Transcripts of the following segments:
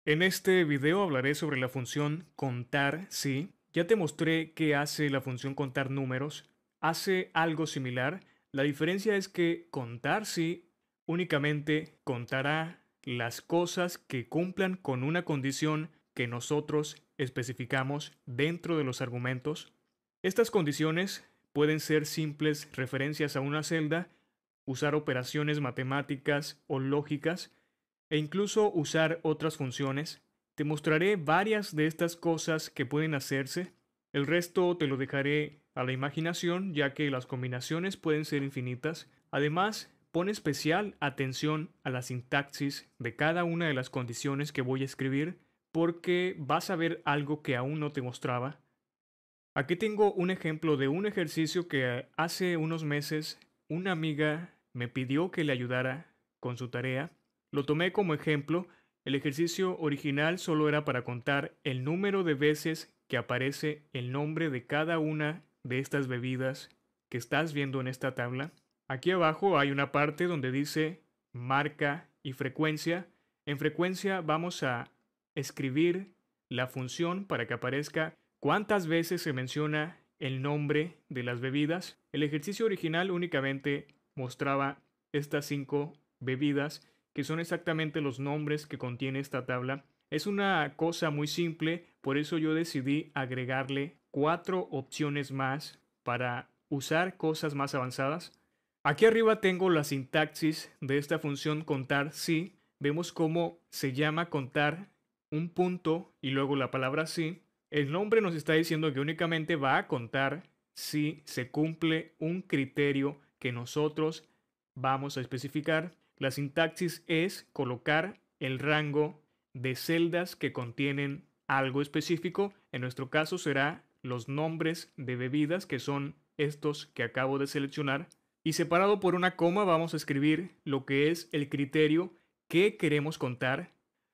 En este video hablaré sobre la función contar sí. Ya te mostré qué hace la función contar números. Hace algo similar. La diferencia es que contar sí únicamente contará las cosas que cumplan con una condición que nosotros especificamos dentro de los argumentos. Estas condiciones pueden ser simples referencias a una celda, usar operaciones matemáticas o lógicas, e incluso usar otras funciones. Te mostraré varias de estas cosas que pueden hacerse. El resto te lo dejaré a la imaginación, ya que las combinaciones pueden ser infinitas. Además, pon especial atención a la sintaxis de cada una de las condiciones que voy a escribir, porque vas a ver algo que aún no te mostraba. Aquí tengo un ejemplo de un ejercicio que hace unos meses una amiga me pidió que le ayudara con su tarea. Lo tomé como ejemplo. El ejercicio original solo era para contar el número de veces que aparece el nombre de cada una de estas bebidas que estás viendo en esta tabla. Aquí abajo hay una parte donde dice marca y frecuencia. En frecuencia vamos a escribir la función para que aparezca cuántas veces se menciona el nombre de las bebidas. El ejercicio original únicamente mostraba estas 5 bebidas, que son exactamente los nombres que contiene esta tabla. Es una cosa muy simple, por eso yo decidí agregarle 4 opciones más para usar cosas más avanzadas. Aquí arriba tengo la sintaxis de esta función contar sí. Vemos cómo se llama contar un punto y luego la palabra sí. El nombre nos está diciendo que únicamente va a contar si se cumple un criterio que nosotros vamos a especificar. La sintaxis es colocar el rango de celdas que contienen algo específico. En nuestro caso será los nombres de bebidas, que son estos que acabo de seleccionar. Y separado por una coma vamos a escribir lo que es el criterio que queremos contar.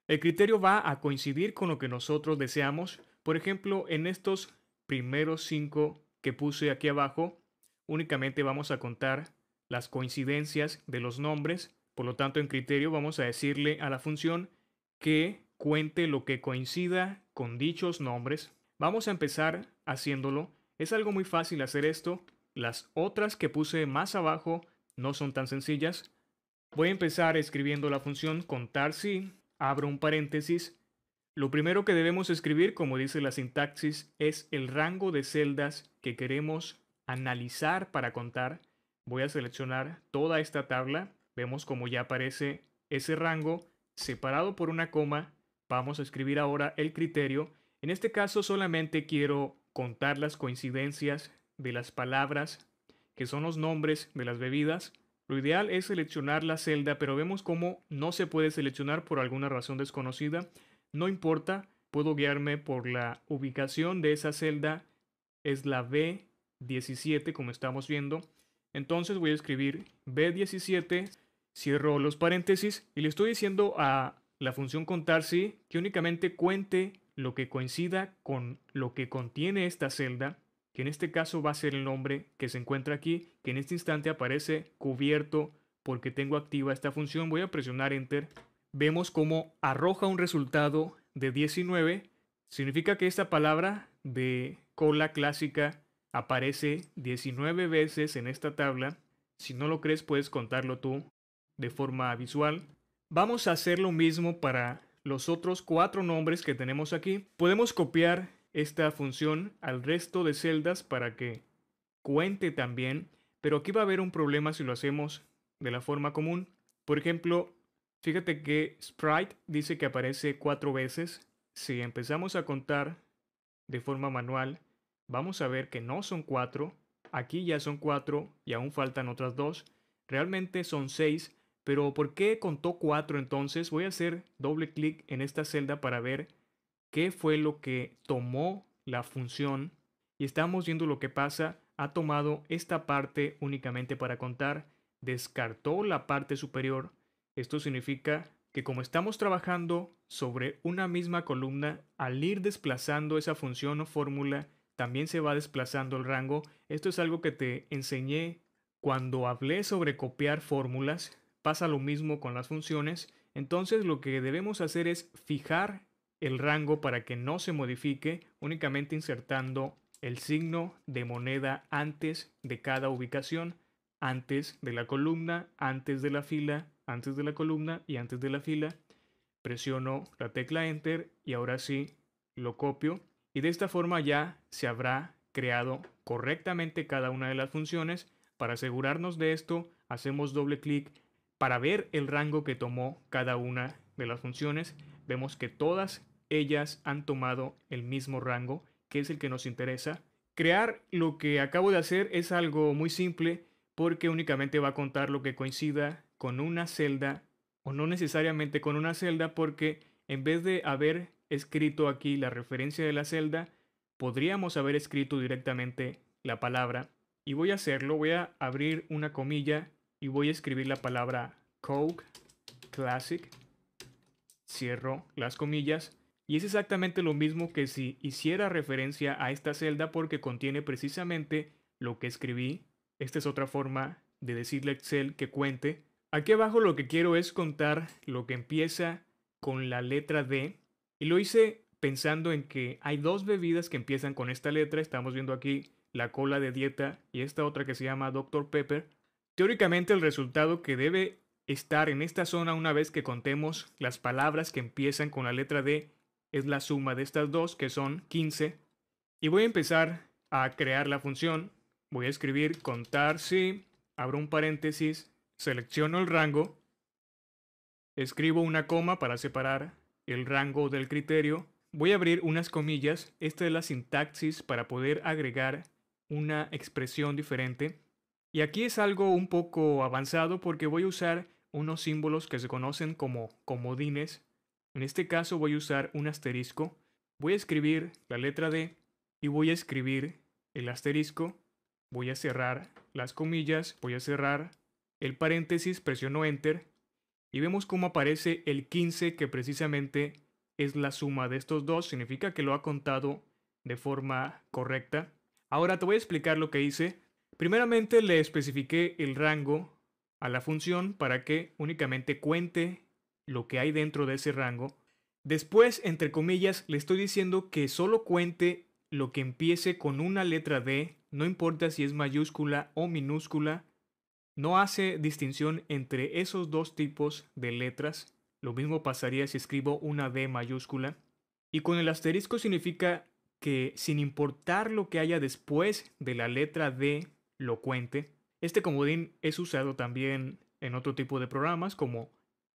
El criterio va a coincidir con lo que nosotros deseamos. Por ejemplo, en estos primeros 5 que puse aquí abajo, únicamente vamos a contar las coincidencias de los nombres. Por lo tanto, en criterio vamos a decirle a la función que cuente lo que coincida con dichos nombres. Vamos a empezar haciéndolo. Es algo muy fácil hacer esto. Las otras que puse más abajo no son tan sencillas. Voy a empezar escribiendo la función contar si, abro un paréntesis. Lo primero que debemos escribir, como dice la sintaxis, es el rango de celdas que queremos analizar para contar. Voy a seleccionar toda esta tabla. Vemos como ya aparece ese rango separado por una coma. Vamos a escribir ahora el criterio. En este caso solamente quiero contar las coincidencias de las palabras, que son los nombres de las bebidas. Lo ideal es seleccionar la celda, pero vemos cómo no se puede seleccionar por alguna razón desconocida. No importa, puedo guiarme por la ubicación de esa celda. Es la B17, como estamos viendo. Entonces voy a escribir B17, cierro los paréntesis y le estoy diciendo a la función contar si que únicamente cuente lo que coincida con lo que contiene esta celda, que en este caso va a ser el nombre que se encuentra aquí, que en este instante aparece cubierto porque tengo activa esta función. Voy a presionar enter. Vemos cómo arroja un resultado de 19. Significa que esta palabra de cola clásica aparece 19 veces en esta tabla. Si no lo crees, puedes contarlo tú de forma visual. Vamos a hacer lo mismo para los otros 4 nombres que tenemos aquí. Podemos copiar esta función al resto de celdas para que cuente también, pero aquí va a haber un problema si lo hacemos de la forma común. Por ejemplo, fíjate que Sprite dice que aparece 4 veces. Si empezamos a contar de forma manual, vamos a ver que no son 4. Aquí ya son 4 y aún faltan otras 2. Realmente son 6. Pero ¿por qué contó 4 entonces? Voy a hacer doble clic en esta celda para ver qué fue lo que tomó la función. Y estamos viendo lo que pasa. Ha tomado esta parte únicamente para contar. Descartó la parte superior. Esto significa que como estamos trabajando sobre una misma columna, al ir desplazando esa función o fórmula, también se va desplazando el rango. Esto es algo que te enseñé cuando hablé sobre copiar fórmulas. Pasa lo mismo con las funciones. Entonces lo que debemos hacer es fijar el rango para que no se modifique, únicamente insertando el signo de moneda antes de cada ubicación, antes de la columna, antes de la fila, antes de la columna y antes de la fila. Presiono la tecla Enter y ahora sí lo copio, y de esta forma ya se habrá creado correctamente cada una de las funciones. Para asegurarnos de esto, hacemos doble clic para ver el rango que tomó cada una de las funciones. Vemos que todas ellas han tomado el mismo rango, que es el que nos interesa. Crear lo que acabo de hacer es algo muy simple, porque únicamente va a contar lo que coincida con una celda, o no necesariamente con una celda, porque en vez de haber escrito aquí la referencia de la celda, podríamos haber escrito directamente la palabra. Y voy a hacerlo, voy a abrir una comilla y voy a escribir la palabra Coke Classic. Cierro las comillas. Y es exactamente lo mismo que si hiciera referencia a esta celda, porque contiene precisamente lo que escribí. Esta es otra forma de decirle a Excel que cuente. Aquí abajo lo que quiero es contar lo que empieza con la letra D. Y lo hice pensando en que hay dos bebidas que empiezan con esta letra. Estamos viendo aquí la cola de dieta y esta otra que se llama Dr. Pepper. Teóricamente el resultado que debe estar en esta zona una vez que contemos las palabras que empiezan con la letra D es la suma de estas dos, que son 15. Y voy a empezar a crear la función. Voy a escribir contar si, abro un paréntesis, selecciono el rango, escribo una coma para separar el rango del criterio, voy a abrir unas comillas. Esta es la sintaxis para poder agregar una expresión diferente. Y aquí es algo un poco avanzado porque voy a usar unos símbolos que se conocen como comodines. En este caso voy a usar un asterisco. Voy a escribir la letra D y voy a escribir el asterisco. Voy a cerrar las comillas, voy a cerrar el paréntesis, presiono Enter y vemos cómo aparece el 15, que precisamente es la suma de estos dos. Significa que lo ha contado de forma correcta. Ahora te voy a explicar lo que hice. Primeramente le especifiqué el rango a la función para que únicamente cuente lo que hay dentro de ese rango. Después, entre comillas, le estoy diciendo que solo cuente lo que empiece con una letra D, no importa si es mayúscula o minúscula. No hace distinción entre esos dos tipos de letras. Lo mismo pasaría si escribo una D mayúscula. Y con el asterisco significa que sin importar lo que haya después de la letra D, lo cuente. Este comodín es usado también en otro tipo de programas como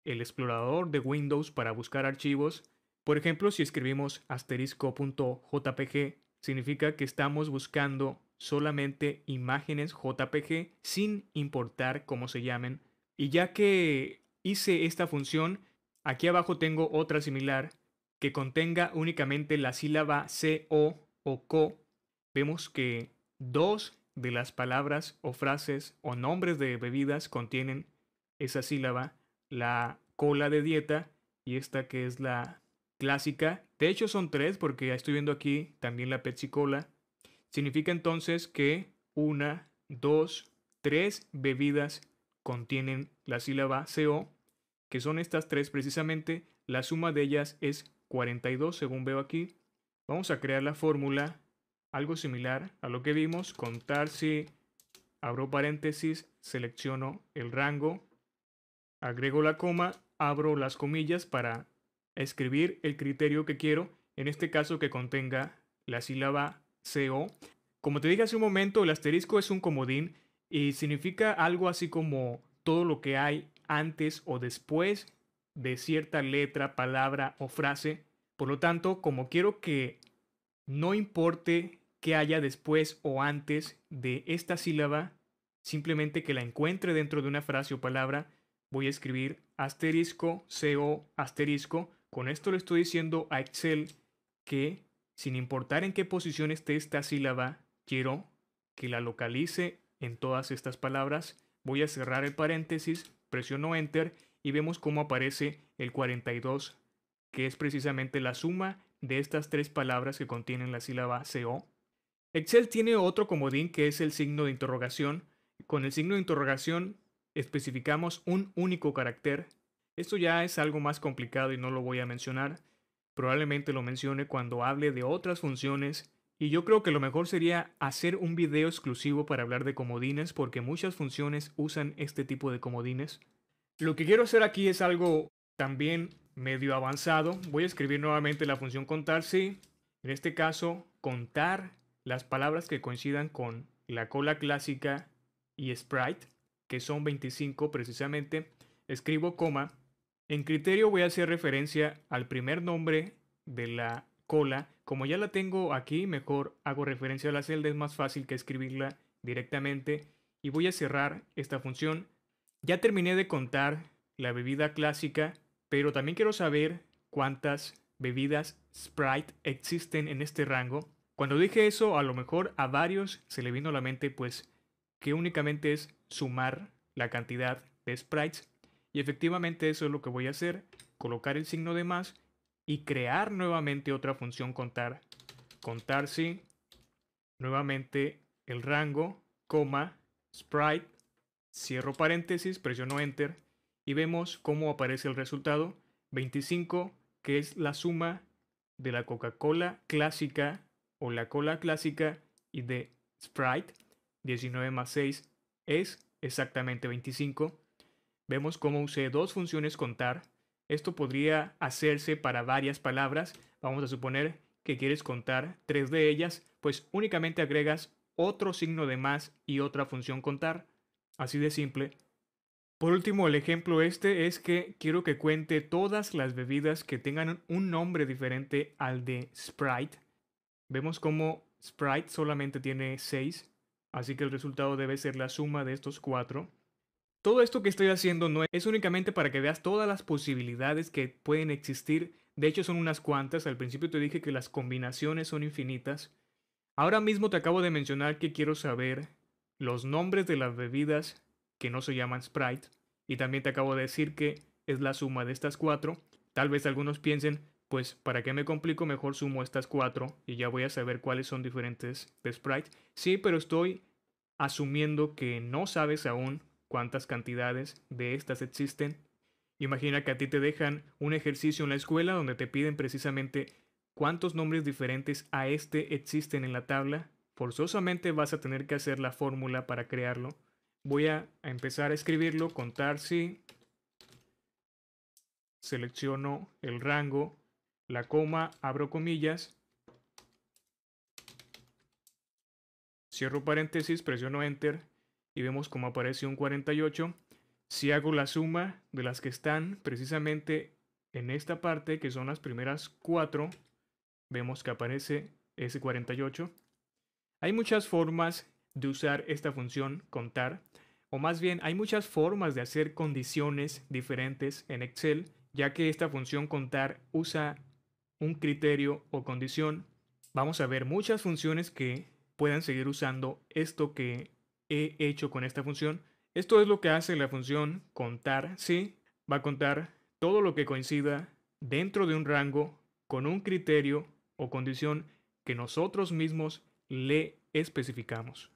el explorador de Windows para buscar archivos. Por ejemplo, si escribimos asterisco.jpg, significa que estamos buscando solamente imágenes JPG sin importar cómo se llamen. Y ya que hice esta función, aquí abajo tengo otra similar que contenga únicamente la sílaba CO o CO. Vemos que dos de las palabras o frases o nombres de bebidas contienen esa sílaba, la cola de dieta y esta que es la clásica. De hecho son tres porque estoy viendo aquí también la Pepsi Cola. Significa entonces que una, dos, tres bebidas contienen la sílaba CO, que son estas tres precisamente. La suma de ellas es 42 según veo aquí. Vamos a crear la fórmula, algo similar a lo que vimos. Contar si, abro paréntesis, selecciono el rango, agrego la coma, abro las comillas para escribir el criterio que quiero, en este caso que contenga la sílaba CO. Como te dije hace un momento, el asterisco es un comodín y significa algo así como todo lo que hay antes o después de cierta letra, palabra o frase. Por lo tanto, como quiero que no importe qué haya después o antes de esta sílaba, simplemente que la encuentre dentro de una frase o palabra, voy a escribir asterisco, CO, asterisco. Con esto le estoy diciendo a Excel que, sin importar en qué posición esté esta sílaba, quiero que la localice en todas estas palabras. Voy a cerrar el paréntesis, presiono Enter y vemos cómo aparece el 42, que es precisamente la suma de estas tres palabras que contienen la sílaba CO. Excel tiene otro comodín que es el signo de interrogación. Con el signo de interrogación especificamos un único carácter. Esto ya es algo más complicado y no lo voy a mencionar. Probablemente lo mencione cuando hable de otras funciones. Y yo creo que lo mejor sería hacer un video exclusivo para hablar de comodines porque muchas funciones usan este tipo de comodines. Lo que quiero hacer aquí es algo también medio avanzado. Voy a escribir nuevamente la función contar si. En este caso, contar las palabras que coincidan con la cola clásica y sprite, que son 25 precisamente. Escribo coma. En criterio voy a hacer referencia al primer nombre de la cola. Como ya la tengo aquí, mejor hago referencia a la celda, es más fácil que escribirla directamente. Y voy a cerrar esta función. Ya terminé de contar la bebida clásica, pero también quiero saber cuántas bebidas Sprite existen en este rango. Cuando dije eso, a lo mejor a varios se le vino a la mente pues que únicamente es sumar la cantidad de sprites. Y efectivamente eso es lo que voy a hacer, colocar el signo de más y crear nuevamente otra función contar. Contar si, nuevamente el rango, coma, sprite, cierro paréntesis, presiono enter y vemos cómo aparece el resultado. 25, que es la suma de la Coca-Cola clásica o la cola clásica y de Sprite. 19 más 6 es exactamente 25. Vemos cómo usé dos funciones contar. Esto podría hacerse para varias palabras. Vamos a suponer que quieres contar tres de ellas, pues únicamente agregas otro signo de más y otra función contar. Así de simple. Por último, el ejemplo este es que quiero que cuente todas las bebidas que tengan un nombre diferente al de Sprite. Vemos como Sprite solamente tiene 6, así que el resultado debe ser la suma de estos 4. Todo esto que estoy haciendo no es únicamente para que veas todas las posibilidades que pueden existir. De hecho, son unas cuantas. Al principio te dije que las combinaciones son infinitas. Ahora mismo te acabo de mencionar que quiero saber los nombres de las bebidas que no se llaman Sprite. Y también te acabo de decir que es la suma de estas 4. Tal vez algunos piensen, pues, ¿para qué me complico? Mejor sumo estas 4 y ya voy a saber cuáles son diferentes de Sprite. Sí, pero estoy asumiendo que no sabes aún cuántas cantidades de estas existen. Imagina que a ti te dejan un ejercicio en la escuela donde te piden precisamente cuántos nombres diferentes a este existen en la tabla. Forzosamente vas a tener que hacer la fórmula para crearlo. Voy a empezar a escribirlo, contar si, selecciono el rango, la coma, abro comillas, cierro paréntesis, presiono enter y vemos cómo aparece un 48. Si hago la suma de las que están precisamente en esta parte, que son las primeras 4, vemos que aparece ese 48. Hay muchas formas de usar esta función contar, o más bien hay muchas formas de hacer condiciones diferentes en Excel, ya que esta función contar usa un criterio o condición. Vamos a ver muchas funciones que puedan seguir usando esto que he hecho con esta función. Esto es lo que hace la función contar si. Va a contar todo lo que coincida dentro de un rango con un criterio o condición que nosotros mismos le especificamos.